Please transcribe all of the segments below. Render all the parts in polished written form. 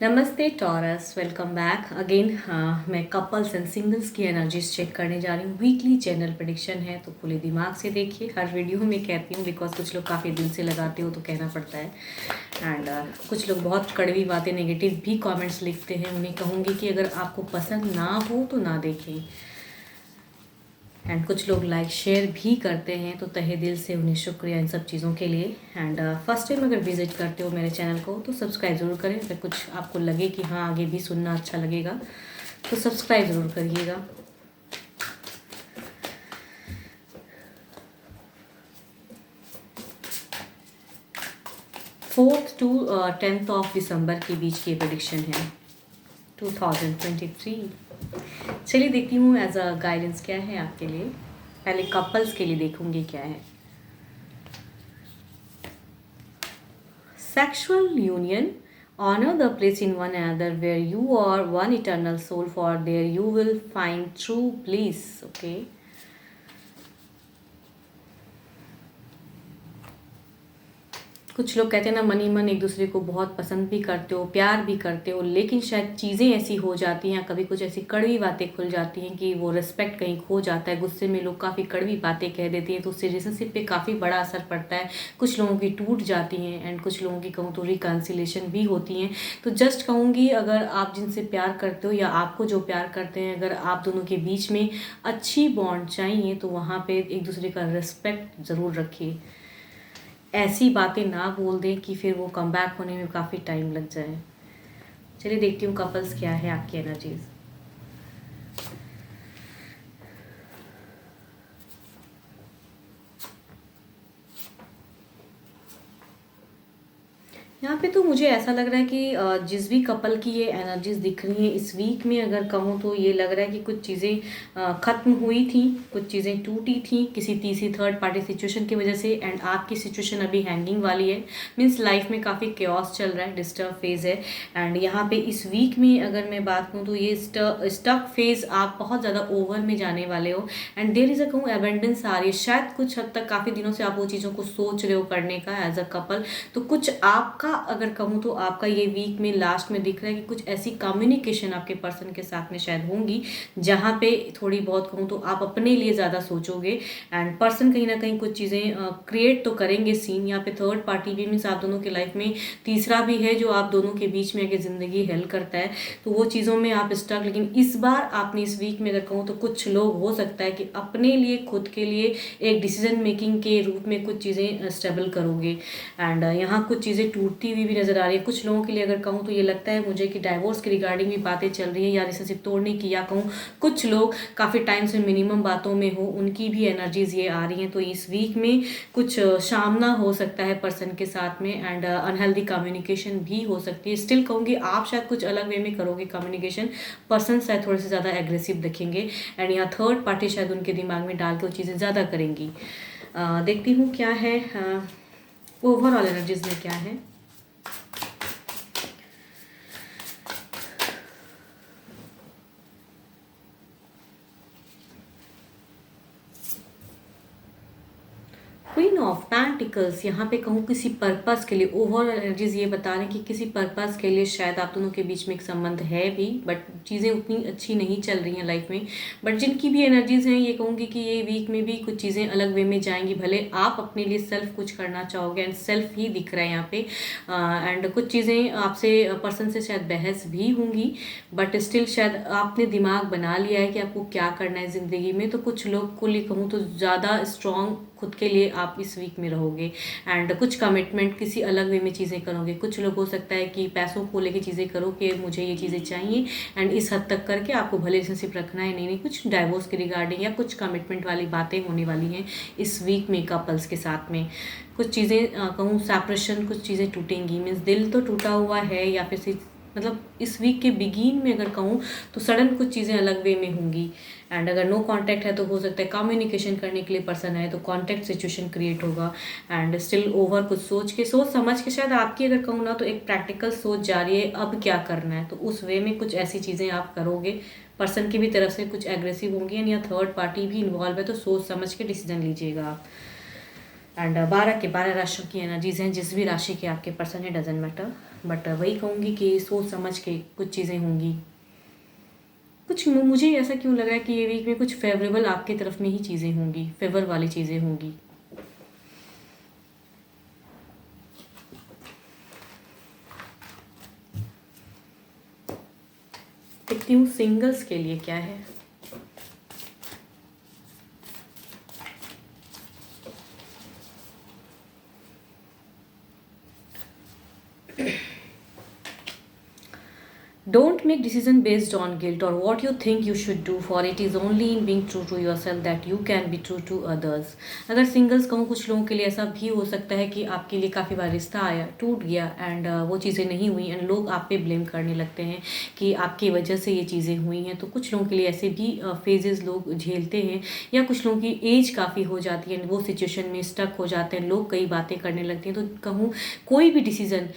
नमस्ते taurus, welcome back again. मैं couples and singles की एनर्जीज चेक करने जा रही हूँ। वीकली जनरल प्रेडिक्शन है, तो खुले दिमाग से देखिए। हर वीडियो में कहती हूँ बिकॉज कुछ लोग काफ़ी दिल से लगाते हो तो कहना पड़ता है। एंड कुछ लोग बहुत कड़वी बातें, नेगेटिव भी कमेंट्स लिखते हैं। उन्हें कहूँगी कि अगर आपको पसंद ना हो तो ना देखें। एंड कुछ लोग लाइक शेयर भी करते हैं, तो तहे दिल से उन्हें शुक्रिया इन सब चीज़ों के लिए। एंड फर्स्ट टाइम अगर विजिट करते हो मेरे चैनल को तो सब्सक्राइब ज़रूर करें। अगर कुछ आपको लगे कि हाँ आगे भी सुनना अच्छा लगेगा तो सब्सक्राइब ज़रूर करिएगा। Fourth to 10th of December के बीच की प्रेडिक्शन है 2023। चलिए देखती हूँ एज अ गाइडेंस क्या है आपके लिए। पहले कपल्स के लिए देखूंगी क्या है। Sexual union, honor the place in one another where you are one eternal soul, for there you will find true bliss. Okay. कुछ लोग कहते हैं ना, मन ही मन एक दूसरे को बहुत पसंद भी करते हो, प्यार भी करते हो, लेकिन शायद चीज़ें ऐसी हो जाती हैं, कभी कुछ ऐसी कड़वी बातें खुल जाती हैं कि वो रिस्पेक्ट कहीं खो जाता है। गुस्से में लोग काफ़ी कड़वी बातें कह देते हैं, तो उससे रिलेशनशिप पे काफ़ी बड़ा असर पड़ता है। कुछ लोगों की टूट जाती हैं एंड कुछ लोगों की कहूँ तो रिकन्सिलेशन भी होती हैं। तो जस्ट कहूँगी, अगर आप जिनसे प्यार करते हो या आपको जो प्यार करते हैं, अगर आप दोनों के बीच में अच्छी बॉन्ड चाहिए तो वहाँ पर एक दूसरे का रिस्पेक्ट ज़रूर रखिए। ऐसी बातें ना बोल दें कि फिर वो कम बैक होने में काफ़ी टाइम लग जाए। चलिए देखती हूँ कपल्स क्या है आपकी एनर्जीज। यहाँ पे तो मुझे ऐसा लग रहा है कि जिस भी कपल की ये एनर्जीज दिख रही हैं इस वीक में, अगर कहूँ तो ये लग रहा है कि कुछ चीज़ें ख़त्म हुई थी, कुछ चीज़ें टूटी थी किसी तीसरी थर्ड पार्टी सिचुएशन की वजह से। एंड आपकी सिचुएशन अभी हैंगिंग वाली है, मीन्स लाइफ में काफ़ी क्योस चल रहा है, डिस्टर्ब फेज़ है। एंड यहाँ पे इस वीक में अगर मैं बात करूँ तो ये स्टक फेज़ आप बहुत ज़्यादा ओवर में जाने वाले हो। एंड देयर इज़ अ कहूँ एबेंडेंस आ रही है, शायद कुछ हद तक काफ़ी दिनों से आप वो चीज़ों को सोच रहे हो करने का एज अ कपल। तो कुछ आपका अगर कहूँ तो आपका ये वीक में लास्ट में दिख रहा है कि कुछ ऐसी कम्युनिकेशन आपके पर्सन के साथ में शायद होंगी जहाँ पे थोड़ी बहुत कहूँ तो आप अपने लिए ज़्यादा सोचोगे। एंड पर्सन कहीं ना कहीं कुछ चीज़ें क्रिएट तो करेंगे सीन। यहाँ पे थर्ड पार्टी भी मीन्स आप दोनों के लाइफ में तीसरा भी है जो आप दोनों के बीच में आगे ज़िंदगी हेल्प करता है। तो वो चीज़ों में आप स्टक, लेकिन इस बार आपने इस वीक में अगर कहूँ तो कुछ लोग हो सकता है कि अपने लिए खुद के लिए एक डिसीजन मेकिंग के रूप में कुछ चीज़ें स्टेबल करोगे। एंड यहाँ कुछ चीज़ें टूटती हुई भी नज़र आ रही है। कुछ लोगों के लिए अगर कहूँ तो ये लगता है मुझे कि डाइवोर्स के रिगार्डिंग भी बातें चल रही है या रिलेशनशिप तोड़ने की, या कहूँ कुछ लोग काफ़ी टाइम से मिनिमम बातों में हो, उनकी भी एनर्जीज ये आ रही हैं। तो इस वीक में कुछ सामना हो सकता है पर्सन के साथ में एंड अनहेल्दी कम्युनिकेशन भी हो सकती है। स्टिल कहूँगी आप शायद कुछ अलग वे में करोगे कम्युनिकेशन, पर्सन शायद थोड़े से ज़्यादा एग्रेसिव दिखेंगे एंड यहाँ थर्ड पार्टी शायद उनके दिमाग में डाल के वो चीज़ें ज़्यादा करेंगी। देखती हूँ क्या है ओवरऑल एनर्जीज में क्या है। क्वीन ऑफ पेंटिकल्स, यहाँ पे कहूँ किसी पर्पस के लिए ओवरऑल एनर्जीज ये बता रहे हैं कि किसी पर्पस के लिए शायद आप दोनों के बीच में एक संबंध है भी, बट चीज़ें उतनी अच्छी नहीं चल रही हैं लाइफ में। बट जिनकी भी एनर्जीज हैं ये कहूँगी कि ये वीक में भी कुछ चीज़ें अलग वे में जाएंगी। भले आप अपने लिए सेल्फ कुछ करना चाहोगे एंड सेल्फ ही दिख रहा है यहाँ पे। एंड कुछ चीज़ें आपसे पर्सन से शायद बहस भी होंगी, बट स्टिल शायद आपने दिमाग बना लिया है कि आपको क्या करना है ज़िंदगी में। तो कुछ लोग को लिए कहूँ तो ज़्यादा स्ट्रॉन्ग खुद के लिए आप इस वीक में रहोगे एंड कुछ कमिटमेंट किसी अलग वे में चीज़ें करोगे। कुछ लोग हो सकता है कि पैसों को लेके चीज़ें करो कि मुझे ये चीज़ें चाहिए एंड इस हद तक करके आपको भले रिलेशनशिप रखना है, नहीं कुछ डाइवोर्स के रिगार्डिंग या कुछ कमिटमेंट वाली बातें होने वाली हैं इस वीक में कपल्स के साथ में। कुछ चीज़ें कहूँ सेपरेशन, कुछ चीज़ें टूटेंगी, मीन्स दिल तो टूटा हुआ है या फिर मतलब इस वीक के बिगिन में अगर कहूँ तो सडन कुछ चीज़ें अलग वे में होंगी। एंड अगर नो कांटेक्ट है तो हो सकता है कम्युनिकेशन करने के लिए पर्सन है तो कांटेक्ट सिचुएशन क्रिएट होगा। एंड स्टिल ओवर कुछ सोच समझ के शायद आपकी अगर कहूँ ना तो एक प्रैक्टिकल सोच जा रही है अब क्या करना है, तो उस वे में कुछ ऐसी चीज़ें आप करोगे। पर्सन की भी तरफ से कुछ एग्रेसिव होंगी या थर्ड पार्टी भी इन्वॉल्व है, तो सोच समझ के डिसीजन लीजिएगा आप। एंड 12 के 12 राशियों की एनर्जीज हैं, जिस भी राशि के आपके पर्सन है डजेंट मैटर, बट वही कहूँगी कि सोच समझ के कुछ चीज़ें होंगी। कुछ मुझे ऐसा क्यों लग रहा है कि ये वीक में कुछ फेवरेबल आपकी तरफ में ही चीज़ें होंगी, फेवर वाली चीज़ें होंगी। देखती हूँ सिंगल्स के लिए क्या है। Don't make decision based on guilt or what you think you should do, for it is only in being true to yourself that you can be true to others। अगर सिंगल्स कहूँ, कुछ लोगों के लिए ऐसा भी हो सकता है कि आपके लिए काफ़ी बार रिश्ता आया, टूट गया एंड वो चीज़ें नहीं हुई एंड लोग आप पे ब्लेम करने लगते हैं कि आपकी वजह से ये चीज़ें हुई हैं। तो कुछ लोगों के लिए ऐसे भी फेजेस लोग झेलते हैं, या कुछ लोगों की एज काफ़ी हो जाती है, वो सिचुएशन में स्टक हो जाते हैं, लोग कई बातें करने लगते हैं। तो कहूँ कोई भी डिसीज़न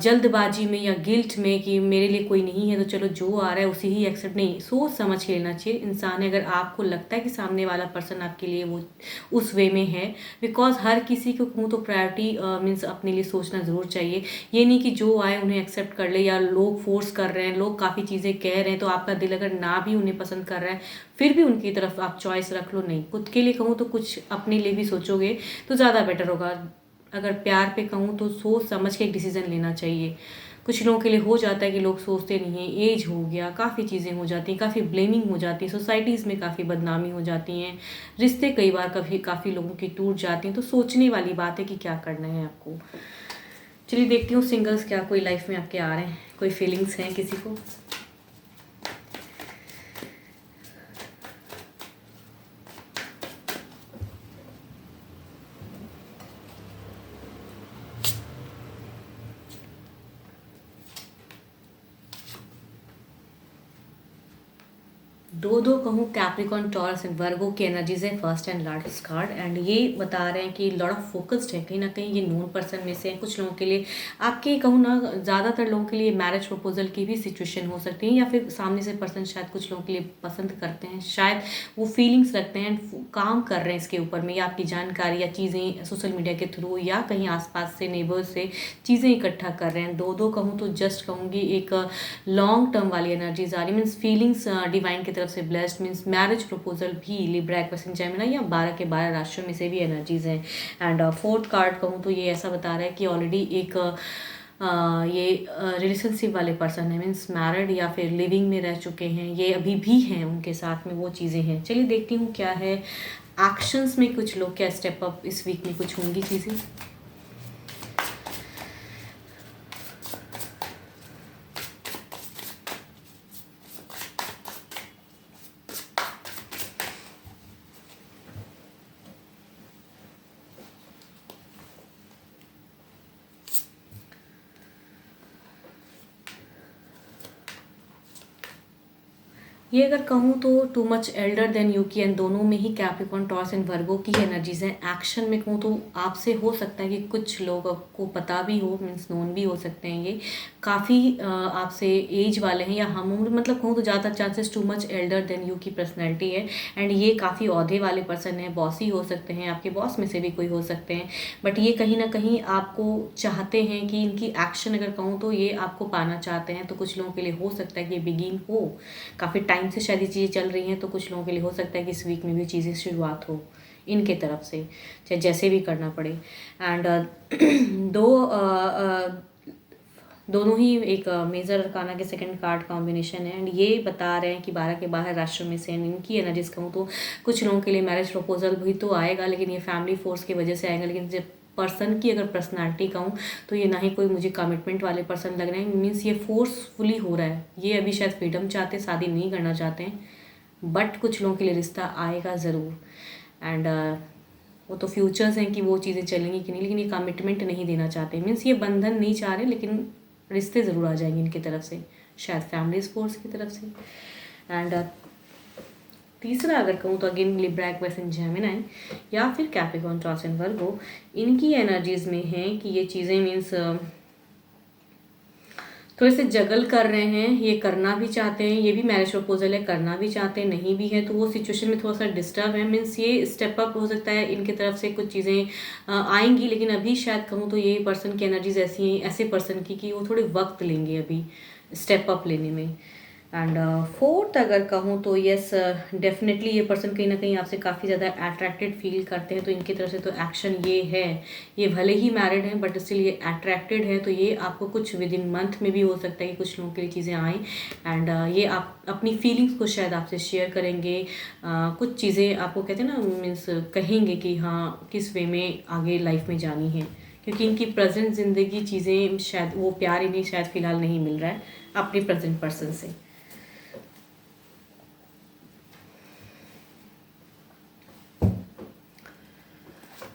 जल्दबाजी में या गिल्ट में कि मेरे लिए कोई नहीं है तो चलो जो आ रहा है उसी ही एक्सेप्ट, नहीं, सोच समझ के लेना चाहिए इंसान है। अगर आपको लगता है कि सामने वाला पर्सन आपके लिए वो उस वे में है, बिकॉज हर किसी को कहूँ तो प्रायोरिटी मीन्स अपने लिए सोचना ज़रूर चाहिए। ये नहीं कि जो आए उन्हें एक्सेप्ट कर ले, या लोग फोर्स कर रहे हैं, लोग काफ़ी चीज़ें कह रहे हैं तो आपका दिल अगर ना भी उन्हें पसंद कर रहा है फिर भी उनकी तरफ आप चॉइस रख लो। नहीं, खुद के लिए कहूँ तो कुछ अपने लिए भी सोचोगे तो ज़्यादा बेटर होगा। अगर प्यार पे कहूँ तो सोच समझ के एक डिसीज़न लेना चाहिए। कुछ लोगों के लिए हो जाता है कि लोग सोचते नहीं हैं, एज हो गया, काफ़ी चीज़ें हो जाती हैं, काफ़ी ब्लेमिंग हो जाती है, सोसाइटीज़ में काफ़ी बदनामी हो जाती हैं, रिश्ते कई बार काफ़ी लोगों की टूट जाती हैं। तो सोचने वाली बात है कि क्या करना है आपको। चलिए देखती हूँ सिंगल्स क्या कोई लाइफ में आपके आ रहे हैं, कोई फीलिंग्स हैं किसी को। दो कहूँ कैप्रिकॉन टॉरस एंड वर्गो की एनर्जीज है first and last card, and ये बता रहे हैं कि लॉट ऑफ फोकस्ड है, कहीं ना कहीं ये नोन पर्सन में से है। कुछ लोगों के लिए आपके कहूँ ना, ज़्यादातर लोगों के लिए मैरिज प्रपोजल की भी सिचुएशन हो सकती है, या फिर सामने से पर्सन शायद कुछ लोगों के लिए पसंद करते हैं, शायद वो फीलिंग्स रखते हैं एंड काम कर रहे हैं इसके ऊपर में, या आपकी जानकारी या चीज़ें सोशल मीडिया के थ्रू या कहीं आसपास से नेबर्स से चीज़ें इकट्ठा कर रहे हैं। दो कहूँ तो जस्ट कहूँगी एक लॉन्ग टर्म वाली एनर्जीज आ रही, मीन्स फीलिंग्स डिवाइन की तरफ से ब्लेस्ड, मीन्स मैरिज प्रपोजल भी लिब्रा एक्वेरियस जेमिनी या 12 के 12 राशियों में से भी एनर्जीज हैं। एंड फोर्थ कार्ड कहूँ तो ये ऐसा बता रहा है कि ऑलरेडी एक ये रिलेशनशिप वाले पर्सन है, मीन्स मैरिड या फिर लिविंग में रह चुके हैं, ये अभी भी हैं, उनके साथ में वो चीज़ें हैं। चलिए देखती हूँ क्या है एक्शंस में कुछ लोग क्या स्टेप अप इस वीक में कुछ होंगी चीज़ें। ये अगर कहूँ तो too much elder than you की, एंड दोनों में ही कैप्रिकॉन टॉरस एंड वर्गो की एनर्जीज हैं। एक्शन में कहूँ तो आपसे हो सकता है कि कुछ लोग आपको पता भी हो, मीन्स नोन भी हो सकते हैं, ये काफ़ी आपसे एज वाले हैं या हम उम्र, मतलब कहूँ तो ज़्यादा chances too much elder than you की पर्सनैलिटी है, एंड ये काफ़ी ओहदे वाले पर्सन हैं, बॉस ही हो सकते हैं, आपके बॉस में से भी कोई हो सकते हैं, बट ये कहीं ना कहीं आपको चाहते हैं कि इनकी एक्शन अगर कहूँ तो ये आपको पाना चाहते हैं। तो कुछ लोगों के लिए हो सकता है कि बिगिन हो, काफ़ी टाइम से शायद ये चीज़ें चल रही हैं, तो कुछ लोगों के लिए हो सकता है कि इस वीक में भी चीज़ें शुरुआत हो इनके तरफ से, चाहे जैसे भी करना पड़े। एंड दोनों ही एक मेजर अरकाना के सेकंड कार्ड कॉम्बिनेशन है, एंड ये बता रहे हैं कि 12 के 12 राशियों में से इनकी एनर्जीज कहूँ तो कुछ लोगों के लिए मैरिज प्रपोजल भी तो आएगा, लेकिन ये फैमिली फोर्स की वजह से आएगा। लेकिन जब पर्सन की अगर पर्सनालिटी कहूँ तो ये ना ही कोई मुझे कमिटमेंट वाले पर्सन लग रहे हैं, मीन्स ये फोर्सफुली हो रहा है, ये अभी शायद फ्रीडम चाहते हैं, शादी नहीं करना चाहते हैं, बट कुछ लोगों के लिए रिश्ता आएगा ज़रूर। एंड वो तो फ्यूचर्स हैं कि वो चीज़ें चलेंगी कि नहीं, लेकिन ये कमिटमेंट नहीं देना चाहते, मीन्स ये बंधन नहीं चाह रहे, लेकिन रिश्ते ज़रूर आ जाएंगे इनकी तरफ से, शायद फैमिली फोर्स की तरफ से। एंड तीसरा अगर कहूँ तो अगेन लिब्रा एक्वेरियस जेमिनी या फिर कैप्रिकॉर्न टॉरस एंड वर्गो, इनकी एनर्जीज में है कि ये चीज़ें मीन्स थोड़े से जगल कर रहे हैं, ये करना भी चाहते हैं, ये भी मैरिज प्रपोजल है, करना भी चाहते हैं, नहीं भी है, तो वो सिचुएशन में थोड़ा सा डिस्टर्ब है। मीन्स ये स्टेप अप हो सकता है, इनकी तरफ से कुछ चीज़ें आएंगी, लेकिन अभी शायद कहूँ तो ये पर्सन की एनर्जीज ऐसी हैं, ऐसे पर्सन की कि वो थोड़े वक्त लेंगे अभी स्टेप अप लेने में। एंड फोर्थ अगर कहूँ तो यस, डेफिनेटली ये पर्सन कहीं ना कहीं आपसे काफ़ी ज़्यादा अट्रैक्टेड फील करते हैं, तो इनकी तरफ से तो एक्शन ये है, ये भले ही मैरिड हैं बट स्टिल ये अट्रैक्टेड है, तो ये आपको कुछ विद इन मंथ में भी हो सकता है कि कुछ लोगों के लिए चीज़ें आएँ। एंड ये आप अपनी फीलिंग्स को शायद आपसे शेयर करेंगे, कुछ चीज़ें आपको कहते हैं ना, मीन्स कहेंगे कि हाँ किस वे में आगे लाइफ में जानी है, क्योंकि इनकी प्रेजेंट ज़िंदगी चीज़ें शायद वो प्यार इन्हें शायद फ़िलहाल नहीं मिल रहा है अपने प्रेजेंट पर्सन से।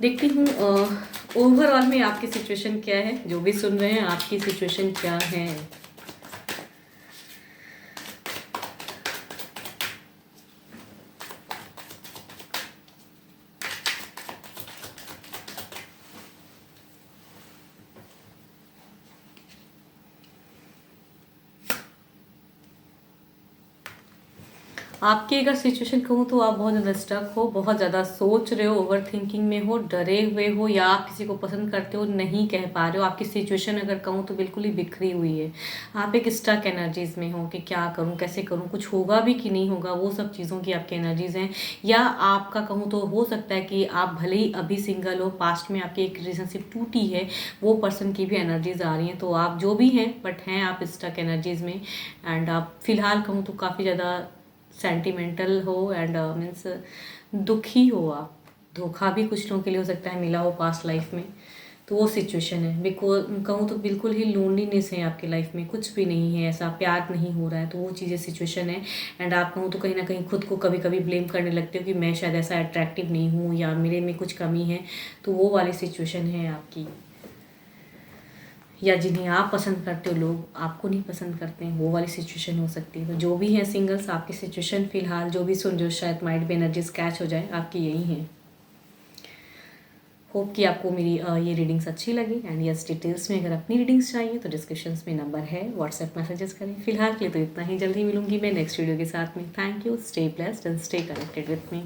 देखती हूँ ओवरऑल में आपकी सिचुएशन क्या है, जो भी सुन रहे हैं आपकी सिचुएशन क्या है। आपकी अगर सिचुएशन कहूँ तो आप बहुत ज़्यादा स्टक हो, बहुत ज़्यादा सोच रहे हो, ओवर थिंकिंग में हो, डरे हुए हो, या आप किसी को पसंद करते हो नहीं कह पा रहे हो। आपकी सिचुएशन अगर कहूँ तो बिल्कुल ही बिखरी हुई है, आप एक स्टक एनर्जीज में हो कि क्या करूँ, कैसे करूँ, कुछ होगा भी कि नहीं होगा, वो सब चीज़ों की आपकी एनर्जीज हैं। या आपका कहूँ तो हो सकता है कि आप भले ही अभी सिंगल हो, पास्ट में आपकी एक रिलेशनशिप टूटी है, वो पर्सन की भी एनर्जीज आ रही हैं, तो आप जो भी हैं बट हैं आप स्टक एनर्जीज में। एंड आप फिलहाल कहूँ तो काफ़ी ज़्यादा सेंटिमेंटल हो एंड मीन्स दुखी हो, आप धोखा भी कुछ लोगों के लिए हो सकता है मिला हो पास्ट लाइफ में, तो वो सिचुएशन है। बिकॉज कहूँ तो बिल्कुल ही लोनलीनेस है आपकी लाइफ में, कुछ भी नहीं है, ऐसा प्यार नहीं हो रहा है, तो वो चीज़ें सिचुएशन है। एंड आप कहूँ तो कहीं ना कहीं खुद को कभी कभी ब्लेम करने लगते हो कि मैं शायद ऐसा अट्रैक्टिव नहीं हूँ या मेरे में कुछ कमी है, तो वो वाली सिचुएशन है आपकी। या जिन्हें आप पसंद करते हो लोग आपको नहीं पसंद करते हैं, वो वाली सिचुएशन हो सकती है। तो जो भी है सिंगल्स, आपकी सिचुएशन फिलहाल जो भी सुन रहे हो शायद माइंड में एनर्जीज कैच हो जाए, आपकी यही है। होप कि आपको मेरी ये रीडिंग्स अच्छी लगी। एंड यस, डिटेल्स में अगर अपनी रीडिंग्स चाहिए तो डिस्क्रिप्शंस में नंबर है, व्हाट्सएप मैसेजेस करें। फिलहाल के लिए तो इतना ही, जल्दी मिलूंगी मैं नेक्स्ट वीडियो के साथ में। Thank you, stay blessed and stay connected with me.